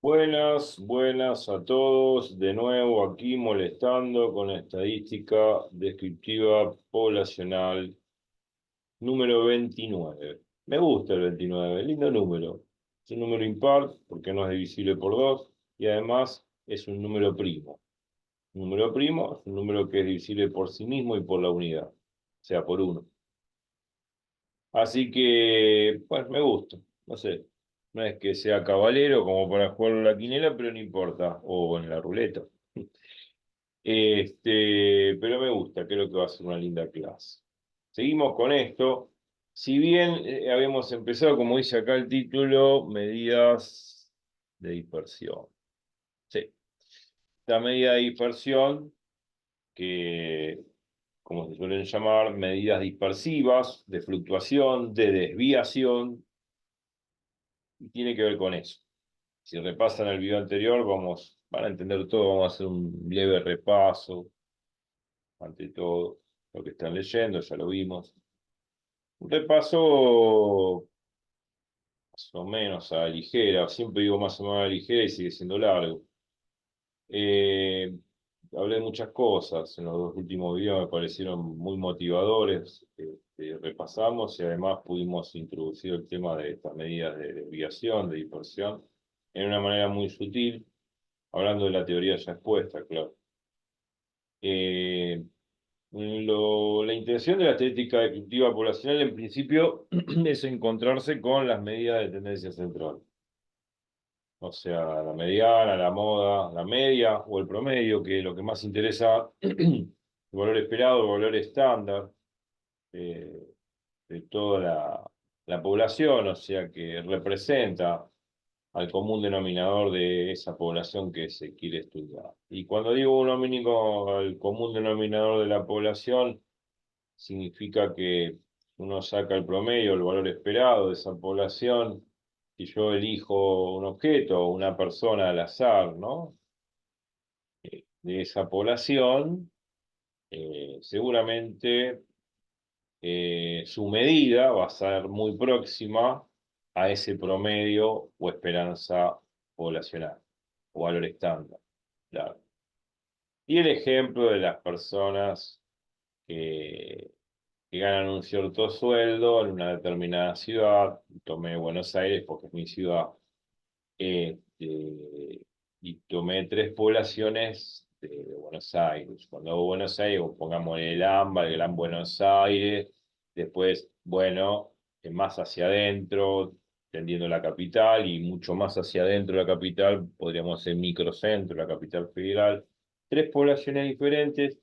Buenas, buenas a todos. De nuevo aquí molestando con la estadística descriptiva poblacional número 29. Me gusta el 29, lindo número. Es un número impar porque no es divisible por 2 y además es un número primo. Un número primo es un número que es divisible por sí mismo y por la unidad, o sea, por 1. Así que, pues me gusta, no sé. No es que sea cabalero como para jugar a la quinela, pero no importa. O en la ruleta. Pero me gusta, creo que va a ser una linda clase. Seguimos con esto. Si bien habíamos empezado, como dice acá el título, medidas de dispersión. Sí, la medida de dispersión, que como se suelen llamar, medidas dispersivas, de fluctuación, de desviación, y tiene que ver con eso. Si repasan el video anterior, van a entender todo, vamos a hacer un leve repaso, ante todo, lo que están leyendo, ya lo vimos. Un repaso más o menos a la ligera, siempre digo más o menos a la ligera y sigue siendo largo. Eh, Hablé de muchas cosas en los dos últimos videos, me parecieron muy motivadores. Repasamos y además pudimos introducir el tema de estas medidas de desviación, de dispersión, en una manera muy sutil, hablando de la teoría ya expuesta, claro. Eh, la intención de la estadística descriptiva poblacional en principio es encontrarse con las medidas de tendencia central. O sea, la mediana, la moda, la media o el promedio, que es lo que más interesa, el valor esperado, el valor estándar eh, de toda la población, o sea, que representa al común denominador de esa población que se quiere estudiar. Y cuando digo un mínimo al común denominador de la población, significa que uno saca el promedio, el valor esperado de esa población, y yo elijo un objeto o una persona al azar, ¿no? De esa población, seguramente su medida va a ser muy próxima a ese promedio o esperanza poblacional o valor estándar. Claro. Y el ejemplo de las personas que, que ganan un cierto sueldo en una determinada ciudad, tomé Buenos Aires porque es mi ciudad, y tomé tres poblaciones de Buenos Aires. Cuando hago Buenos Aires, pongamos el AMBA, el Gran Buenos Aires, después, bueno, más hacia adentro, tendiendo la capital, y mucho más hacia adentro de la capital, podríamos ser microcentro, la capital federal. Tres poblaciones diferentes,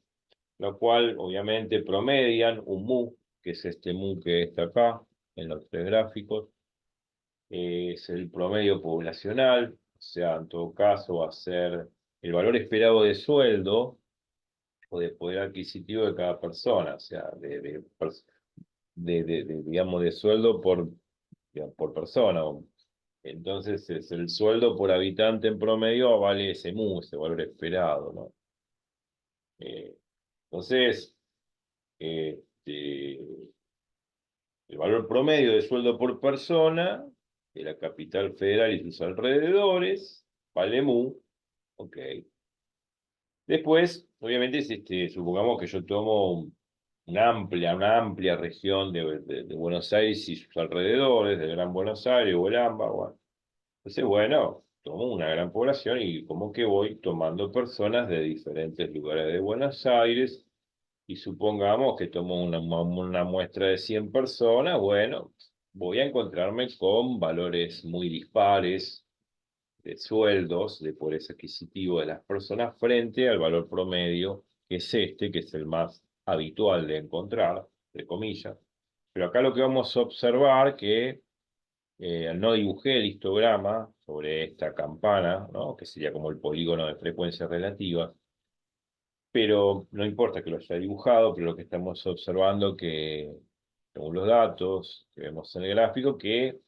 lo cual obviamente promedian un MU, que es este MU que está acá, en los tres gráficos, es el promedio poblacional, o sea, en todo caso va a ser el valor esperado de sueldo o de poder adquisitivo de cada persona, o sea, digamos, de sueldo digamos, por persona. Entonces, es el sueldo por habitante en promedio vale ese MU, ese valor esperado, ¿no? Eh, entonces, este, el valor promedio de sueldo por persona de la capital federal y sus alrededores vale MU, ok. Después, obviamente, supongamos que yo tomo una amplia región de Buenos Aires y sus alrededores, del Gran Buenos Aires o el AMBA, bueno. Entonces, bueno, tomo una gran población y como que voy tomando personas de diferentes lugares de Buenos Aires y supongamos que tomo una muestra de 100 personas, bueno, voy a encontrarme con valores muy dispares de sueldos, de poder adquisitivo de las personas frente al valor promedio, que es este, que es el más habitual de encontrar, entre comillas. Pero acá lo que vamos a observar que no dibujé el histograma sobre esta campana, ¿no? Que sería como el polígono de frecuencia relativa, pero no importa que lo haya dibujado, pero lo que estamos observando que, según los datos que vemos en el gráfico, que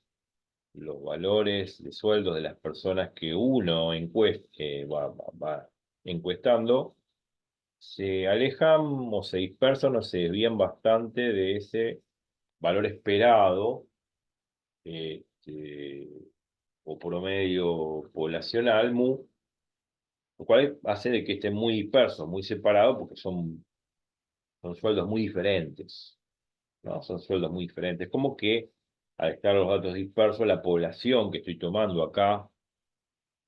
los valores de sueldos de las personas que uno va encuestando se alejan o se dispersan o se desvían bastante de ese valor esperado, este, o o promedio poblacional, mu, lo cual hace de que esté muy disperso, muy separado, porque son sueldos muy diferentes, ¿no? Son sueldos muy diferentes. Como que al estar los datos dispersos, la población que estoy tomando acá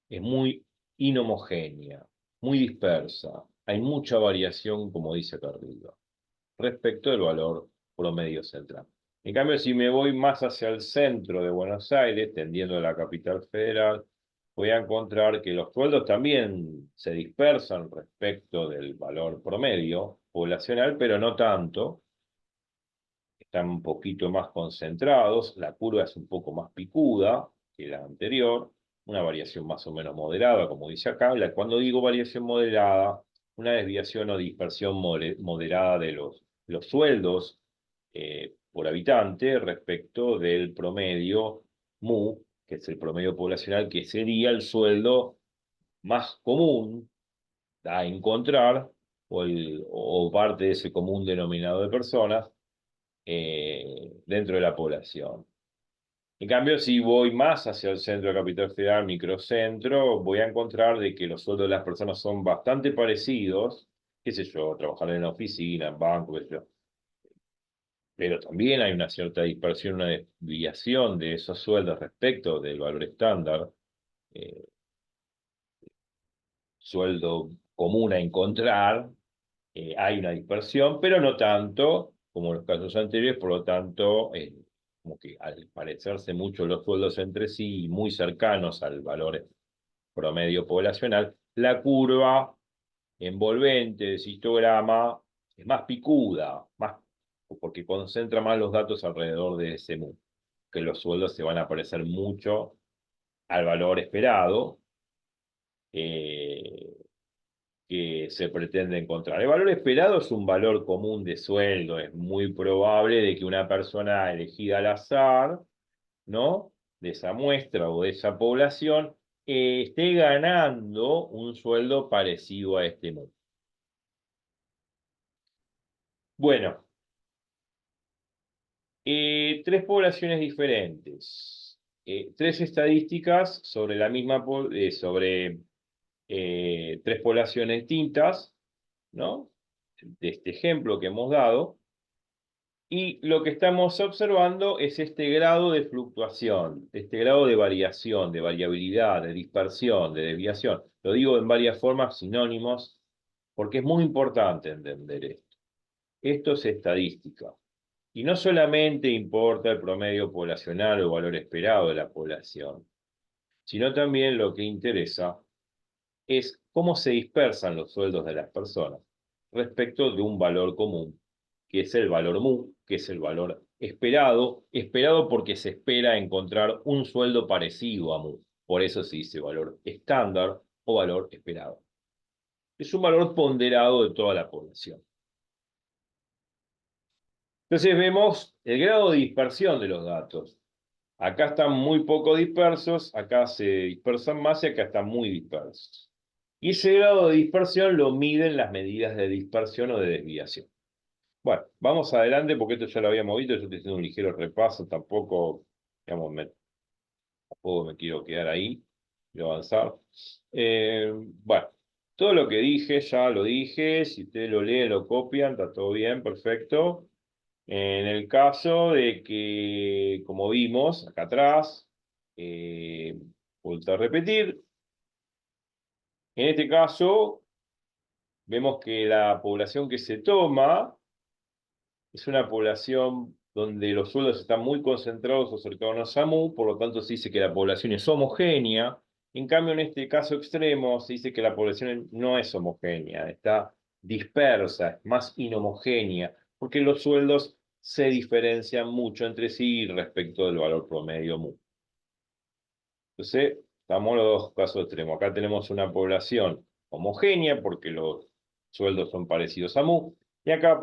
es muy inhomogénea, muy dispersa. Hay mucha variación, como dice acá arriba, respecto del valor promedio central. En cambio, si me voy más hacia el centro de Buenos Aires, tendiendo a la capital federal, voy a encontrar que los sueldos también se dispersan respecto del valor promedio poblacional, pero no tanto. Están un poquito más concentrados, la curva es un poco más picuda que la anterior, una variación más o menos moderada, como dice acá. Cuando digo variación moderada, una desviación o dispersión moderada de los sueldos por habitante respecto del promedio MU, que es el promedio poblacional, que sería el sueldo más común a encontrar, o parte de ese común denominador de personas dentro de la población. En cambio, si voy más hacia el centro de Capital Federal, microcentro, voy a encontrar de que los sueldos de las personas son bastante parecidos, qué sé yo, trabajar en la oficina, en banco, qué sé yo. Pero también hay una cierta dispersión, una desviación de esos sueldos respecto del valor estándar, eh, sueldo común a encontrar, hay una dispersión, pero no tanto como en los casos anteriores, por lo tanto, como que al parecerse mucho los sueldos entre sí y muy cercanos al valor promedio poblacional, la curva envolvente del histograma es más picuda, más, porque concentra más los datos alrededor de ese MU, que los sueldos se van a parecer mucho al valor esperado, eh, que se pretende encontrar. El valor esperado es un valor común de sueldo. Es muy probable de que una persona elegida al azar, ¿no? De esa muestra o de esa población, esté ganando un sueldo parecido a este monto. Bueno, tres poblaciones diferentes. Tres estadísticas sobre la misma, sobre tres poblaciones distintas, ¿no? De este ejemplo que hemos dado. Y lo que estamos observando es este grado de fluctuación, este grado de variación, de variabilidad, de dispersión, de desviación. Lo digo en varias formas, sinónimos, porque es muy importante entender esto. Esto es estadística. Y no solamente importa el promedio poblacional o el valor esperado de la población, sino también lo que interesa es cómo se dispersan los sueldos de las personas respecto de un valor común, que es el valor MU, que es el valor esperado, esperado porque se espera encontrar un sueldo parecido a MU. Por eso se dice valor estándar o valor esperado. Es un valor ponderado de toda la población. Entonces vemos el grado de dispersión de los datos. Acá están muy poco dispersos, acá se dispersan más y acá están muy dispersos. Y ese grado de dispersión lo miden las medidas de dispersión o de desviación. Bueno, vamos adelante porque esto ya lo habíamos visto, yo estoy haciendo un ligero repaso, tampoco, digamos, tampoco me quiero quedar ahí y avanzar. Bueno, todo lo que dije ya lo dije, si ustedes lo leen, lo copian, está todo bien, perfecto. En el caso de que, como vimos acá atrás, vuelto a repetir, en este caso vemos que la población que se toma es una población donde los sueldos están muy concentrados o cercanos a MU, por lo tanto se dice que la población es homogénea. En cambio, en este caso extremo, se dice que la población no es homogénea, está dispersa, es más inhomogénea, porque los sueldos se diferencian mucho entre sí respecto del valor promedio MU. Entonces, estamos en los dos casos extremos. Acá tenemos una población homogénea porque los sueldos son parecidos a MU, y acá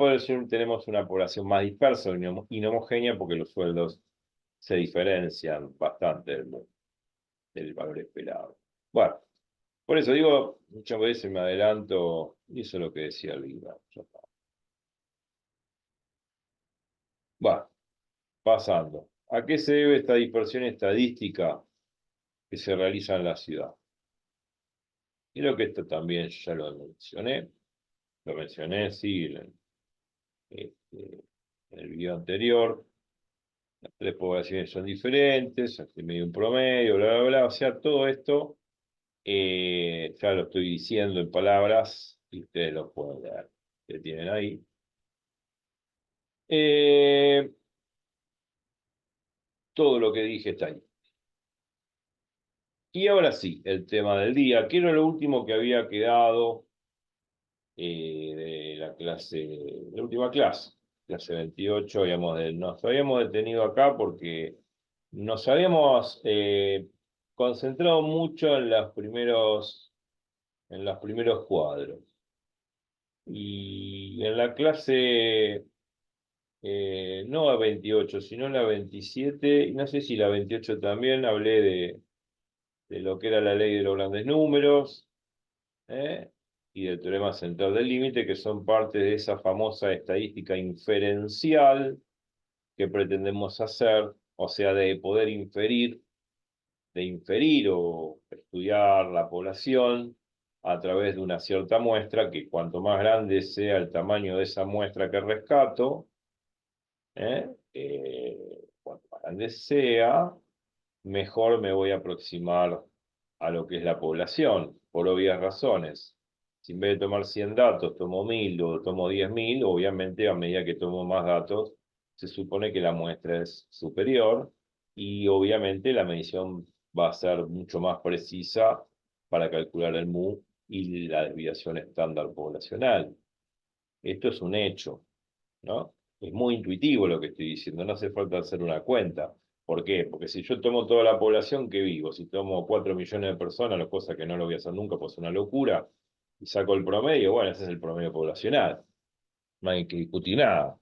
tenemos una población más dispersa, inhomogénea, porque los sueldos se diferencian bastante del valor esperado. Bueno, por eso digo, muchas veces me adelanto, y eso es lo que decía el libro. Bueno, pasando. ¿A qué se debe esta dispersión estadística? que se realizan en la ciudad. Creo que esto también ya lo mencioné, sí, este, en el video anterior. Las tres poblaciones son diferentes, aquí medio un promedio, bla, bla, bla. O sea, todo esto ya lo estoy diciendo en palabras y ustedes lo pueden leer, que tienen ahí. Eh, todo lo que dije está ahí. Y ahora sí, el tema del día, que era lo último que había quedado de la clase, la última clase 28, nos habíamos detenido acá porque nos habíamos concentrado mucho en los primeros cuadros. Y en la clase, no a 28 sino la 27 y no sé si la 28 también, hablé de lo que era la ley de los grandes números, ¿eh? Y del teorema central del límite, que son parte de esa famosa estadística inferencial que pretendemos hacer, o sea, de inferir o estudiar la población a través de una cierta muestra, que cuanto más grande sea el tamaño de esa muestra que rescato, cuanto más grande sea, mejor me voy a aproximar a lo que es la población, por obvias razones. Si en vez de tomar 100 datos tomo 1000 o tomo 10.000, obviamente a medida que tomo más datos, se supone que la muestra es superior y obviamente la medición va a ser mucho más precisa para calcular el MU y la desviación estándar poblacional. Esto es un hecho, ¿no? Es muy intuitivo lo que estoy diciendo, no hace falta hacer una cuenta. ¿Por qué? Porque si yo tomo toda la población que vivo, si tomo 4 millones de personas, la cosa que no lo voy a hacer nunca, pues es una locura, y saco el promedio, bueno, ese es el promedio poblacional. No hay que discutir nada,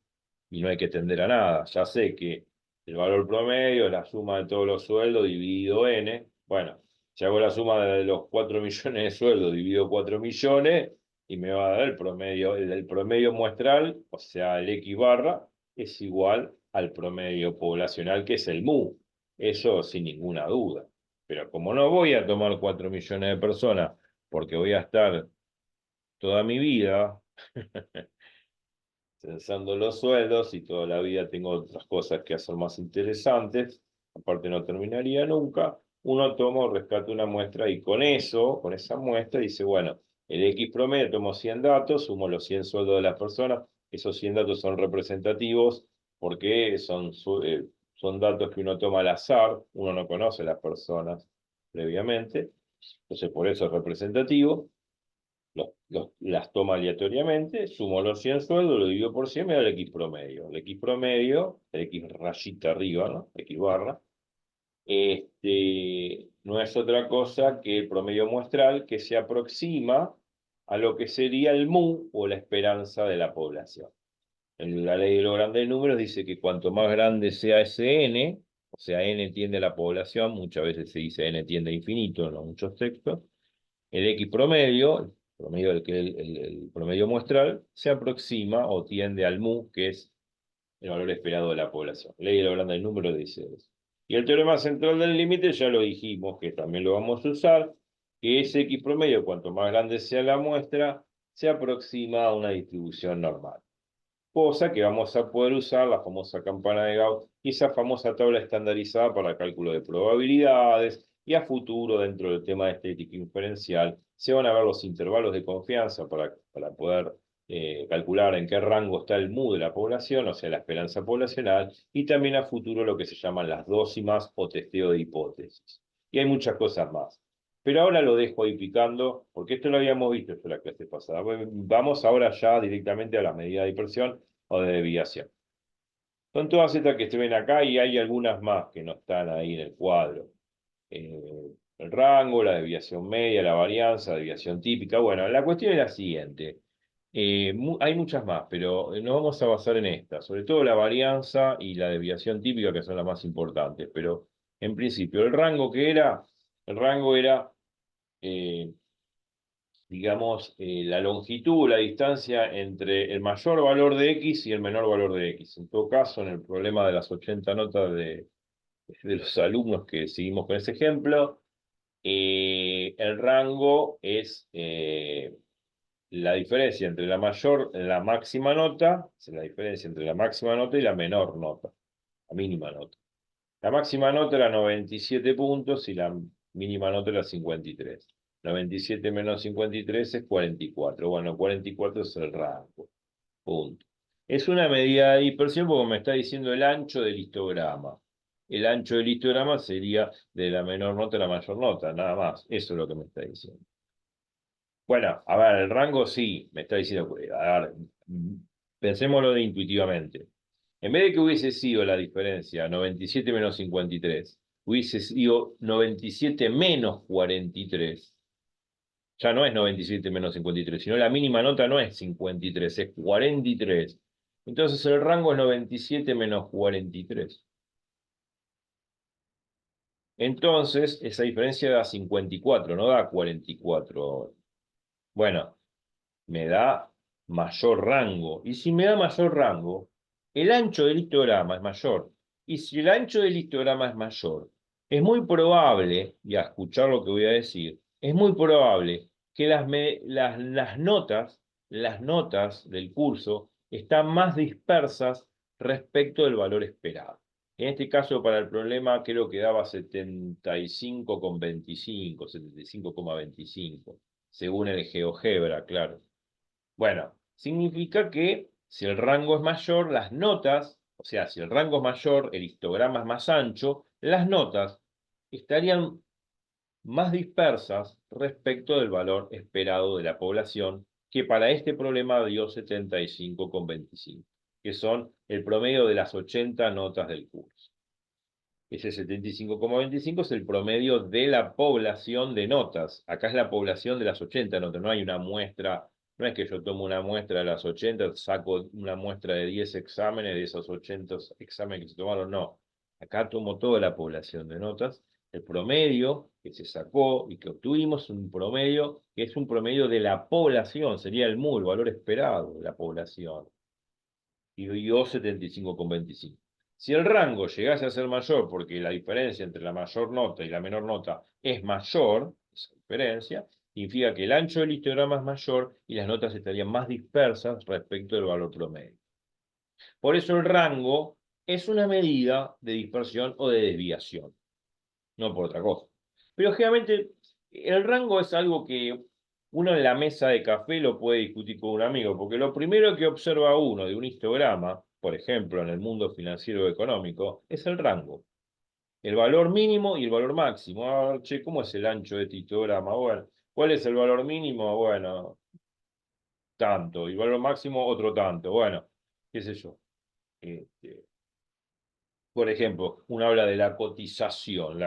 y no hay que tender a nada. Ya sé que el valor promedio es la suma de todos los sueldos dividido n. Bueno, si hago la suma de los 4 millones de sueldos dividido 4 millones, y me va a dar el promedio, el promedio muestral, o sea, el X barra, es igual al promedio poblacional, que es el MU. Eso sin ninguna duda. Pero como no voy a tomar 4 millones de personas, porque voy a estar toda mi vida censando los sueldos y toda la vida tengo otras cosas que hacer más interesantes, aparte no terminaría nunca, uno toma o rescata una muestra y con eso, con esa muestra, dice, bueno, el X promedio, tomo 100 datos, sumo los 100 sueldos de las personas, esos 100 datos son representativos porque son datos que uno toma al azar, uno no conoce a las personas previamente, entonces por eso es representativo, las toma aleatoriamente, sumo los 100 sueldos, lo divido por 100, me da el X promedio. El X promedio, el X rayita arriba, ¿no? X barra, no es otra cosa que el promedio muestral que se aproxima a lo que sería el MU o la esperanza de la población. En la ley de los grandes números dice que cuanto más grande sea ese n, o sea, n tiende a la población, muchas veces se dice n tiende a infinito en muchos textos, el X promedio, el promedio muestral, se aproxima o tiende al MU, que es el valor esperado de la población. Ley de lo grande del número dice eso. Y el teorema central del límite ya lo dijimos, que también lo vamos a usar, que ese X promedio, cuanto más grande sea la muestra, se aproxima a una distribución normal. Cosa que vamos a poder usar la famosa campana de Gauss y esa famosa tabla estandarizada para cálculo de probabilidades, y a futuro dentro del tema de estética inferencial se van a ver los intervalos de confianza para poder calcular en qué rango está el MU de la población, o sea, la esperanza poblacional, y también a futuro lo que se llaman las dócimas o testeo de hipótesis. Y hay muchas cosas más. Pero ahora lo dejo ahí picando, porque esto lo habíamos visto en la clase pasada. Vamos ahora ya directamente a las medidas de dispersión o de desviación. Son todas estas que se ven acá y hay algunas más que no están ahí en el cuadro. El rango, la desviación media, la varianza, desviación típica. Bueno, la cuestión es la siguiente. Hay muchas más, pero nos vamos a basar en estas, sobre todo la varianza y la desviación típica, que son las más importantes. Pero en principio, el rango era digamos, la longitud o la distancia entre el mayor valor de X y el menor valor de X. En todo caso, en el problema de las 80 notas de los alumnos que seguimos con ese ejemplo, el rango es la diferencia entre la máxima nota, es la diferencia entre la máxima nota y la menor nota, la mínima nota. La máxima nota era 97 puntos y la mínima nota era 53. 97 menos 53 es 44. Bueno, 44 es el rango. Punto. Es una medida de dispersión porque me está diciendo el ancho del histograma. El ancho del histograma sería de la menor nota a la mayor nota, nada más. Eso es lo que me está diciendo. Bueno, a ver, el rango sí, me está diciendo. A ver, pensémoslo intuitivamente. En vez de que hubiese sido la diferencia 97 menos 53, hubiese sido 97 menos 43. Ya no es 97 menos 53, sino la mínima nota no es 53, es 43. Entonces el rango es 97 menos 43. Entonces esa diferencia da 54, no da 44. Bueno, me da mayor rango. Y si me da mayor rango, el ancho del histograma es mayor. Y si el ancho del histograma es mayor, es muy probable, y a escuchar lo que voy a decir, es muy probable que las notas del curso están más dispersas respecto del valor esperado. En este caso, para el problema, creo que daba 75,25, 75,25, según el GeoGebra, claro. Bueno, significa que si el rango es mayor, las notas, o sea, si el rango es mayor, el histograma es más ancho, las notas estarían más dispersas respecto del valor esperado de la población, que para este problema dio 75,25, que son el promedio de las 80 notas del curso. Ese 75,25 es el promedio de la población de notas. Acá es la población de las 80 notas, no hay una muestra, no es que yo tomo una muestra de las 80, saco una muestra de 10 exámenes, de esos 80 exámenes que se tomaron, no. Acá tomo toda la población de notas. El promedio que se sacó y que obtuvimos, un promedio que es un promedio de la población, sería el MU, el valor esperado de la población, y dio 75,25. Si el rango llegase a ser mayor, porque la diferencia entre la mayor nota y la menor nota es mayor, esa diferencia, significa que el ancho del histograma es mayor y las notas estarían más dispersas respecto del valor promedio. Por eso el rango es una medida de dispersión o de desviación, no por otra cosa. Pero generalmente el rango es algo que uno en la mesa de café lo puede discutir con un amigo, porque lo primero que observa uno de un histograma, por ejemplo, en el mundo financiero o económico, es el rango. El valor mínimo y el valor máximo. A ver, che, ¿cómo es el ancho de este histograma? Bueno, ¿cuál es el valor mínimo? Bueno, tanto. Y el valor máximo, otro tanto. Bueno, qué sé yo. Este, por ejemplo, uno habla de la cotización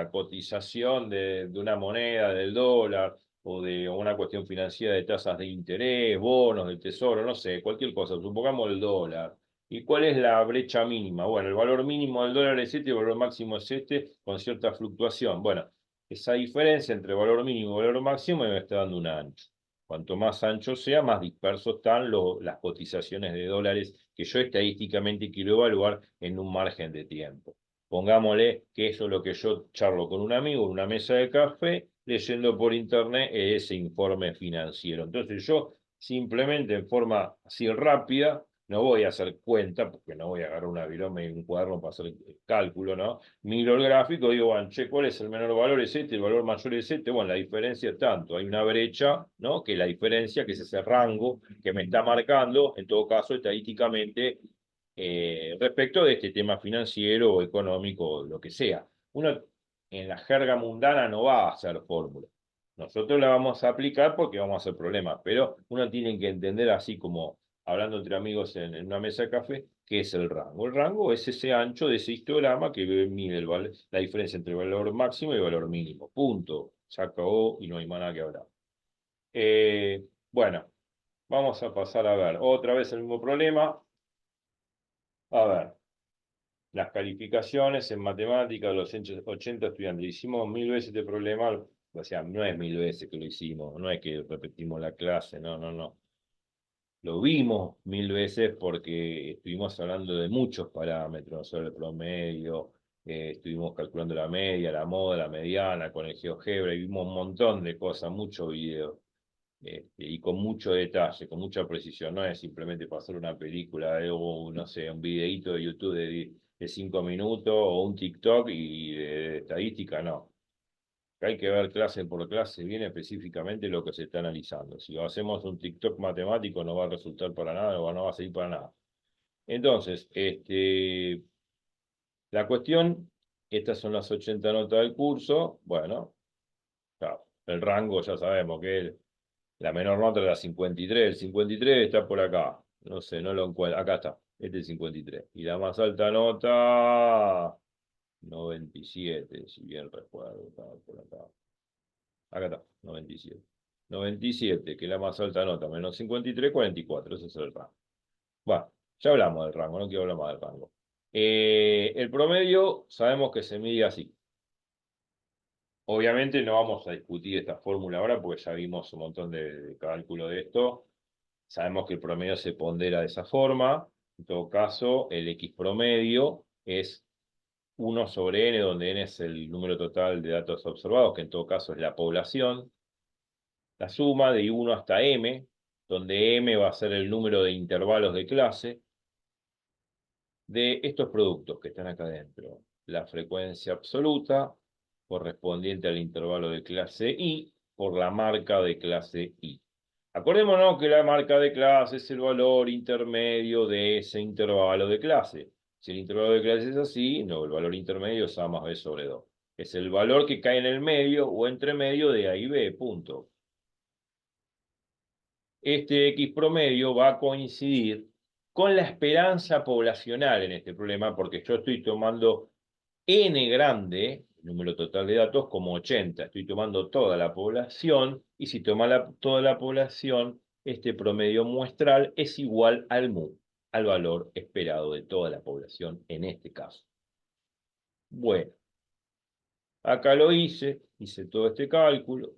de una moneda, del dólar, o de una cuestión financiera de tasas de interés, bonos del tesoro, no sé, cualquier cosa, supongamos el dólar. ¿Y cuál es la brecha mínima? Bueno, el valor mínimo del dólar es este, el valor máximo es este, con cierta fluctuación. Bueno, esa diferencia entre valor mínimo y valor máximo me está dando un ancho. Cuanto más ancho sea, más dispersos están las cotizaciones de dólares que yo estadísticamente quiero evaluar en un margen de tiempo. Pongámosle que eso es lo que yo charlo con un amigo en una mesa de café, leyendo por internet ese informe financiero. Entonces yo simplemente en forma así rápida, no voy a hacer cuenta, porque no voy a agarrar una viroma y un cuaderno para hacer el cálculo, ¿no? Miro el gráfico, digo, bueno, che, ¿cuál es el menor valor? Es este, el valor mayor es este. Bueno, la diferencia es tanto. Hay una brecha, ¿no? Que la diferencia, que es ese rango que me está marcando, en todo caso, estadísticamente, respecto de este tema financiero o económico, o lo que sea. Uno en la jerga mundana no va a hacer fórmula. Nosotros la vamos a aplicar porque vamos a hacer problemas, pero uno tiene que entender, así como hablando entre amigos en una mesa de café, qué es el rango. El rango es ese ancho de ese histograma que mide la diferencia entre el valor máximo y el valor mínimo. Punto. Se acabó y no hay más nada que hablar. Bueno, vamos a pasar a ver otra vez el mismo problema. A ver, las calificaciones en matemáticas de los 80 estudiantes. Hicimos 1000 veces este problema, o sea, no es 1000 veces que lo hicimos, no es que repetimos la clase, no, no, no. Lo vimos 1000 veces porque estuvimos hablando de muchos parámetros, sobre el promedio, estuvimos calculando la media, la moda, la mediana, con el GeoGebra, y vimos un montón de cosas, mucho video. Y con mucho detalle, con mucha precisión. No es simplemente pasar una película o, no sé, un videíto de YouTube de 5 minutos o un TikTok y de estadística, no. Hay que ver clase por clase bien específicamente lo que se está analizando. Si hacemos un TikTok matemático no va a resultar para nada o no va a servir para nada. Entonces, la cuestión, estas son las 80 notas del curso. Bueno, claro, el rango ya sabemos que la menor nota era 53. El 53 está por acá. No sé, no lo encuentro. Acá está. Este es 53. Y la más alta nota, 97, si bien recuerdo. Estaba por acá. Acá está, 97. 97, que es la más alta nota, menos 53, 44. Ese es el rango. Bueno, ya hablamos del rango, no quiero hablar más del rango. El promedio sabemos que se mide así. Obviamente no vamos a discutir esta fórmula ahora porque ya vimos un montón de cálculo de esto. Sabemos que el promedio se pondera de esa forma. En todo caso, el X promedio es 1/n, donde n es el número total de datos observados, que en todo caso es la población. La suma de 1 hasta m, donde m va a ser el número de intervalos de clase de estos productos que están acá adentro. La frecuencia absoluta, correspondiente al intervalo de clase I, por la marca de clase I. Acordémonos que la marca de clase es el valor intermedio de ese intervalo de clase. Si el intervalo de clase es así, no, el valor intermedio es A más B sobre 2. Es el valor que cae en el medio o entre medio de A y B, punto. Este X promedio va a coincidir con la esperanza poblacional en este problema, porque yo estoy tomando N grande, el número total de datos, como 80. Estoy tomando toda la población, y si toma toda la población, este promedio muestral es igual al mu, al valor esperado de toda la población en este caso. Bueno, acá lo hice todo este cálculo.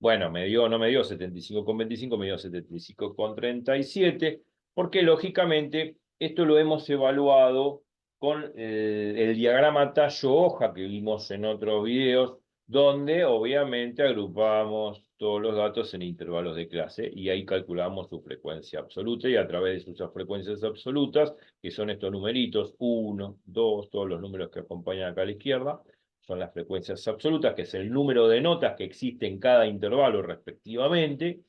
Bueno, no me dio 75,25, me dio 75,37, porque lógicamente esto lo hemos evaluado con el diagrama tallo-hoja que vimos en otros videos, donde obviamente agrupamos todos los datos en intervalos de clase y ahí calculamos su frecuencia absoluta, y a través de sus frecuencias absolutas, que son estos numeritos, 1, 2, todos los números que acompañan acá a la izquierda, son las frecuencias absolutas, que es el número de notas que existe en cada intervalo respectivamente,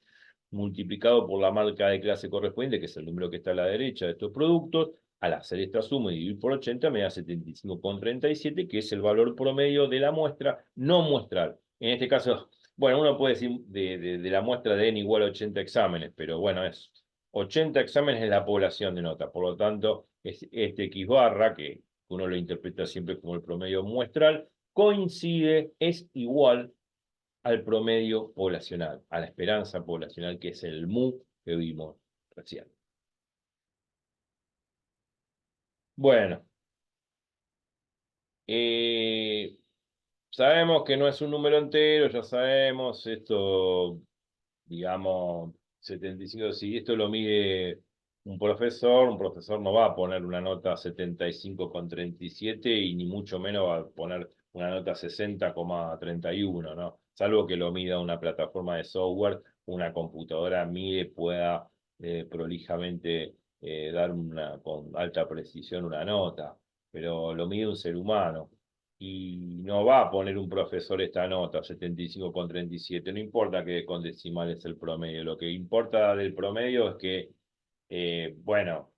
multiplicado por la marca de clase correspondiente, que es el número que está a la derecha de estos productos. Al hacer esta suma y dividir por 80 me da 75,37, que es el valor promedio de la muestra no muestral. En este caso, bueno, uno puede decir de la muestra de n igual a 80 exámenes, pero bueno, es 80 exámenes es la población de notas, por lo tanto, es este X barra, que uno lo interpreta siempre como el promedio muestral, coincide, es igual al promedio poblacional, a la esperanza poblacional, que es el mu que vimos recién. Bueno, sabemos que no es un número entero, ya sabemos esto, digamos, 75, si esto lo mide un profesor no va a poner una nota 75,37 y ni mucho menos va a poner una nota 60,31, ¿no? Salvo que lo mida una plataforma de software, una computadora mide, pueda prolijamente dar con alta precisión una nota, pero lo mide un ser humano. Y no va a poner un profesor esta nota, 75,37. No importa que con decimales el promedio. Lo que importa del promedio es que, bueno,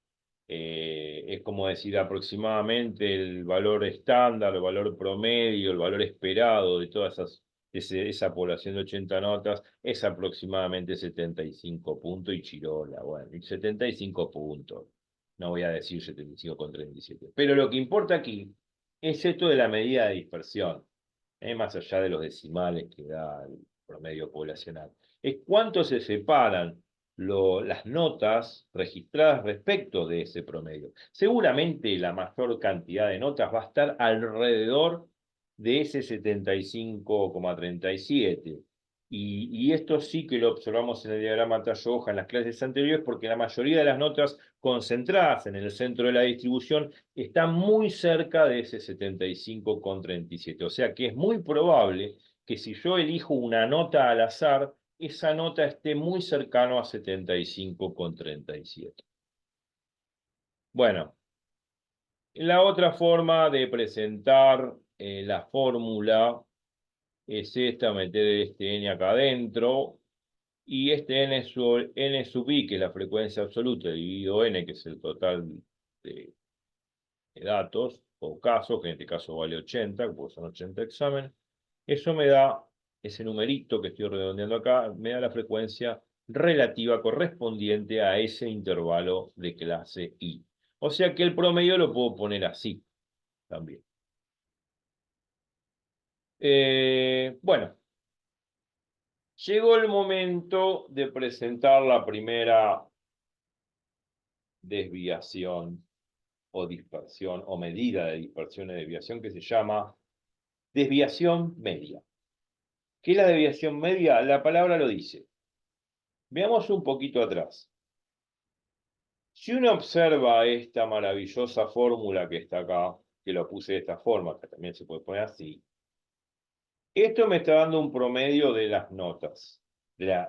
es como decir aproximadamente el valor estándar, el valor promedio, el valor esperado de todas esa población de 80 notas es aproximadamente 75 puntos y chirola. Bueno, 75 puntos. No voy a decir 75,37. Pero lo que importa aquí es esto de la medida de dispersión, más allá de los decimales que da el promedio poblacional. Es cuánto se separan las notas registradas respecto de ese promedio. Seguramente la mayor cantidad de notas va a estar alrededor de ese 75,37. Y esto sí que lo observamos en el diagrama tallo-hoja en las clases anteriores, porque la mayoría de las notas concentradas en el centro de la distribución están muy cerca de ese 75,37. O sea que es muy probable que si yo elijo una nota al azar, esa nota esté muy cercano a 75,37. Bueno, la otra forma de presentar la fórmula es esta: meter este n acá adentro, y este n sub i, que es la frecuencia absoluta, dividido n, que es el total de datos o casos, que en este caso vale 80, porque son 80 exámenes. Eso me da, ese numerito que estoy redondeando acá, me da la frecuencia relativa correspondiente a ese intervalo de clase I. O sea que el promedio lo puedo poner así también. Bueno, llegó el momento de presentar la primera desviación o dispersión o medida de dispersión y desviación, que se llama desviación media. ¿Qué es la desviación media? La palabra lo dice. Veamos un poquito atrás. Si uno observa esta maravillosa fórmula que está acá, que lo puse de esta forma, que también se puede poner así, esto me está dando un promedio de las notas,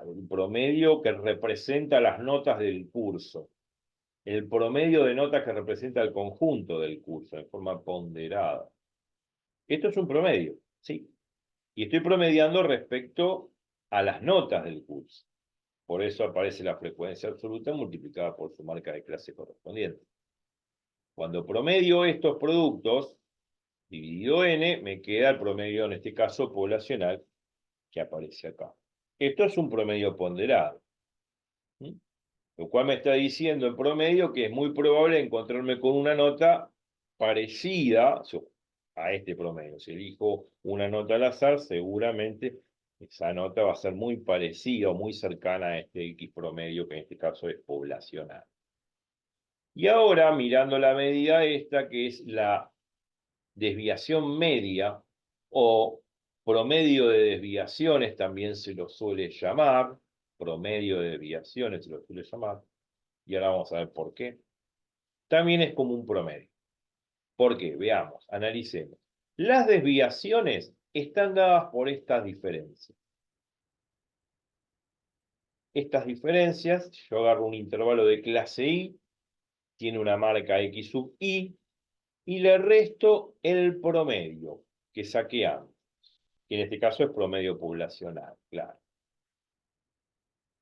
un promedio que representa las notas del curso, el promedio de notas que representa el conjunto del curso en forma ponderada. Esto es un promedio, ¿sí? Y estoy promediando respecto a las notas del curso. Por eso aparece la frecuencia absoluta multiplicada por su marca de clase correspondiente. Cuando promedio estos productos, dividido n, me queda el promedio, en este caso poblacional, que aparece acá. Esto es un promedio ponderado. ¿Sí? Lo cual me está diciendo en promedio que es muy probable encontrarme con una nota parecida a este promedio. Si elijo una nota al azar, seguramente esa nota va a ser muy parecida o muy cercana a este X promedio, que en este caso es poblacional. Y ahora, mirando la medida esta, que es la desviación media o promedio de desviaciones, también se lo suele llamar, promedio de desviaciones se lo suele llamar, y ahora vamos a ver por qué. También es como un promedio. ¿Por qué? Veamos, analicemos. Las desviaciones están dadas por estas diferencias. Estas diferencias, si yo agarro un intervalo de clase I, tiene una marca X sub I, y le resto el promedio que saqué antes, que en este caso es promedio poblacional, claro.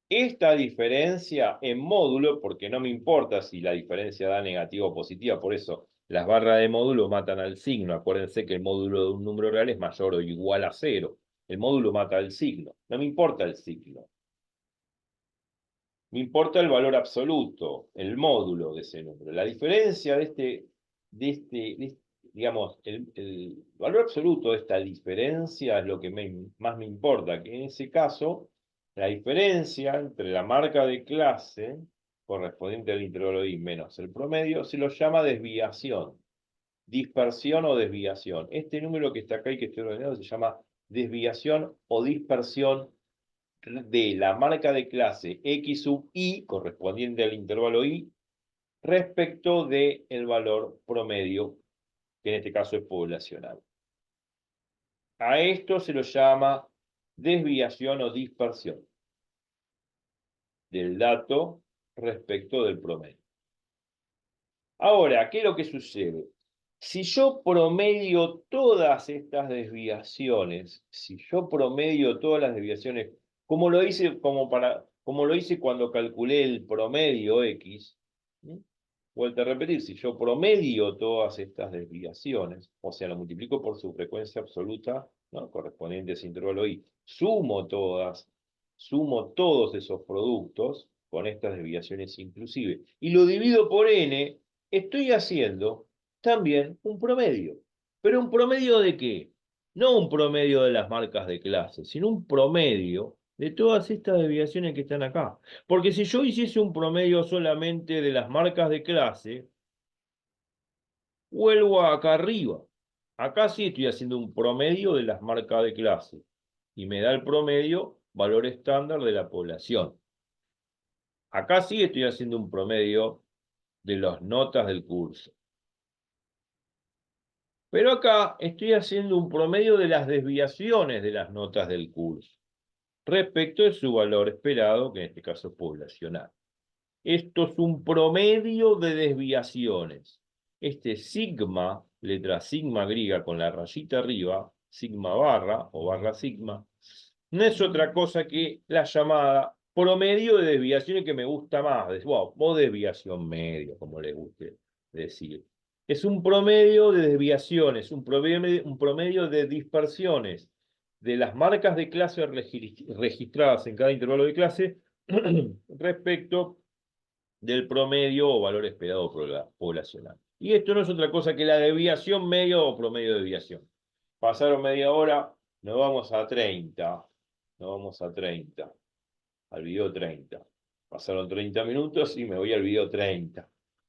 Esta diferencia en módulo, porque no me importa si la diferencia da negativa o positiva, por eso las barras de módulo matan al signo. Acuérdense que el módulo de un número real es mayor o igual a 0. El módulo mata al signo. No me importa el signo. Me importa el valor absoluto, el módulo de ese número. La diferencia digamos, el valor absoluto de esta diferencia es lo que más me importa, que en ese caso, la diferencia entre la marca de clase correspondiente al intervalo I menos el promedio se lo llama desviación, dispersión o desviación. Este número que está acá y que estoy ordenando se llama desviación o dispersión de la marca de clase X sub I, correspondiente al intervalo I, respecto del valor promedio, que en este caso es poblacional. A esto se lo llama desviación o dispersión del dato respecto del promedio. Ahora, ¿qué es lo que sucede? Si yo promedio todas estas desviaciones, si yo promedio todas las desviaciones, como lo hice, como lo hice cuando calculé el promedio X, ¿sí? Vuelta a repetir, si yo promedio todas estas desviaciones, o sea, lo multiplico por su frecuencia absoluta, ¿no?, correspondiente a ese intervalo I, sumo todos esos productos con estas desviaciones inclusive, y lo divido por n, estoy haciendo también un promedio. ¿Pero un promedio de qué? No un promedio de las marcas de clase, sino un promedio de todas estas desviaciones que están acá. Porque si yo hiciese un promedio solamente de las marcas de clase, vuelvo acá arriba. Acá sí estoy haciendo un promedio de las marcas de clase. Y me da el promedio valor estándar de la población. Acá sí estoy haciendo un promedio de las notas del curso. Pero acá estoy haciendo un promedio de las desviaciones de las notas del curso respecto de su valor esperado, que en este caso es poblacional. Esto es un promedio de desviaciones. Este sigma, letra sigma griega con la rayita arriba, sigma barra o barra sigma, no es otra cosa que la llamada promedio de desviaciones, que me gusta más, o desviación media, como le guste decir. Es un promedio de desviaciones, un promedio de dispersiones de las marcas de clase registradas en cada intervalo de clase respecto del promedio o valor esperado poblacional. Y esto no es otra cosa que la desviación media o promedio de desviación. Pasaron media hora, nos vamos a 30. Nos vamos a 30. Al video 30. Pasaron 30 minutos y me voy al video 30.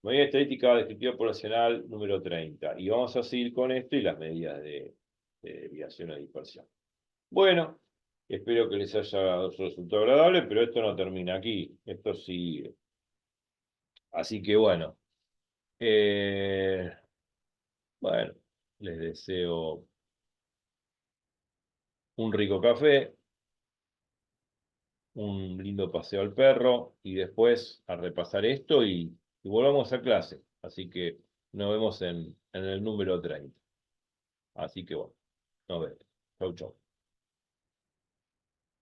Me voy a estadística descriptiva poblacional número 30. Y vamos a seguir con esto y las medidas de desviación o dispersión. Bueno, espero que les haya dado un resultado agradable, pero esto no termina aquí. Esto sigue. Así que eh, bueno, les deseo un rico café, un lindo paseo al perro y después a repasar esto y volvamos a clase. Así que nos vemos en el número 30. Así que bueno, nos vemos. Chau, chau.